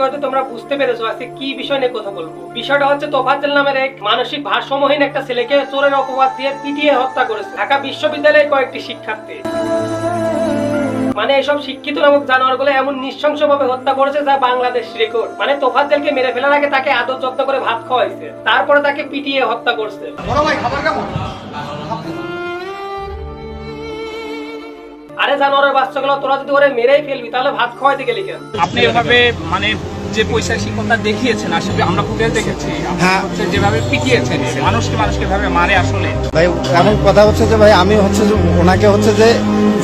করি তোমরা বুঝতে পেরেছো আজকে কি বিষয় নিয়ে কথা বলবো। বিষয়টা হচ্ছে তোফাজ্জল নামের এক মানসিক ভারসাম্যহীন একটা ছেলেকে চোরের অপবাদ দিয়ে পিটিয়ে হত্যা করেছে ঢাকা বিশ্ববিদ্যালয়ের কয়েকটি শিক্ষার্থী। মানে এসব শিক্ষিত নামক জানোয়ারগুলো এমন নৃশংসভাবে হত্যা করেছে যা বাংলাদেশ রেকর্ড। মানে তোফাজ্জলকে মেরে ফেলার আগে তাকে আদর যত্ন করে ভাত খাওয়াইছে, তারপরে তাকে পিটিয়ে হত্যা করছে। বড় ভাই খাবার কেমন? আরে জানোয়ারের বাচ্চাগুলো, তোরা যদি ওরে মেরেই ফেলবি তাহলে ভাত খাওয়াইতে গেলি কেন? আপনি এভাবে মানে যে পৈশাচিকতা দেখিয়েছেন, আসলে আমরা ফুটেজ দেখেছি, হ্যাঁ। হচ্ছে যেভাবে পিটিয়েছেন মানুষকে ভাবে মারে আসলে। ভাই এমন কথা হচ্ছে যে ভাই আমি হচ্ছে যে ওনাকে হচ্ছে যে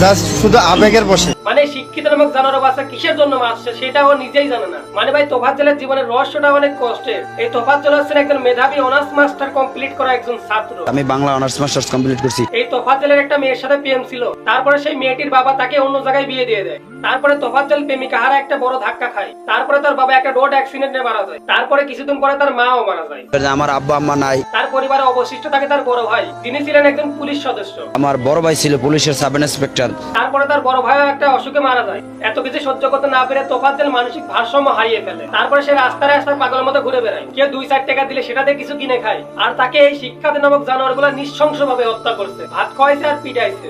জাস্ট শুধু আবেগের বসে। মানে শিক্ষিত নামক জানোয়ারের বাচ্চা কিসের জন্য মারছে সেটা ও নিজেই জানে না। মানে ভাই তোফাজ্জলের জীবনের রহস্যটা অনেক কষ্টের। এই তোফাজ্জল হচ্ছেন একজন মেধাবী অনার্স মাস্টার কমপ্লিট করা একজন ছাত্র। আমি বাংলা অনার্স মাস্টার্স কমপ্লিট করছি। এই তোফাজ্জলের একটা মেয়ের সাথে প্রেম ছিল, তারপরে সেই মেয়েটির বাবা তাকে অন্য জায়গায় বিয়ে দিয়ে দেয়। তারপরে তোফাজ্জল প্রেমিকা হারা একটা বড় ধাক্কা খায়। তারপরে তার বাবা একটা রোড অ্যাক্সিডেন্টে মারা যায়। তারপরে কিছুদিন পরে তার মাও মারা যায়। আমার আব্বা আম্মা নাই। তার পরিবারে অবশিষ্ট থাকে তার বড় ভাই, তিনি ছিলেন একজন পুলিশ সদস্য। আমার বড় ভাই ছিল পুলিশের সাব ইন্সপেক্টর। তারপরে তার বড় ভাইও একটা অসুখে মারা যায়। এত কিছু সহ্য করতে না পেরে তোফাজ্জল মানসিক ভারসাম্য হারিয়ে ফেলে। তারপরে সে রাস্তায় রাস্তায় পাগলের মতো ঘুরে বেড়ায়। কেউ 2-4 টাকা দিলে সেটাতে কিছু কিনে খায়। আর তাকে এই শিক্ষার্থী নামক জানোয়ারগুলো নৃশংসভাবে হত্যা করছে, ভাত খাওয়াইছে আর পিটাইছে।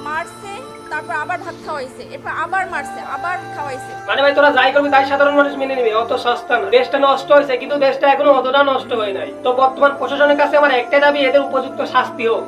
মারছে, তারপর আবার ভাত খাওয়াইছে, এরপর আবার মারছে, আবার খাওয়াইছে। মানে ভাই তোরা যাই করবি তাই সাধারণ মানুষ মেনে নেবে, অত সস্তা না। দেশটা নষ্ট হয়েছে কিন্তু দেশটা এখনো অতটা নষ্ট হয় নাই। তো বর্তমান প্রশাসনের কাছে আমার একটাই দাবি, এদের উপযুক্ত শাস্তি হোক।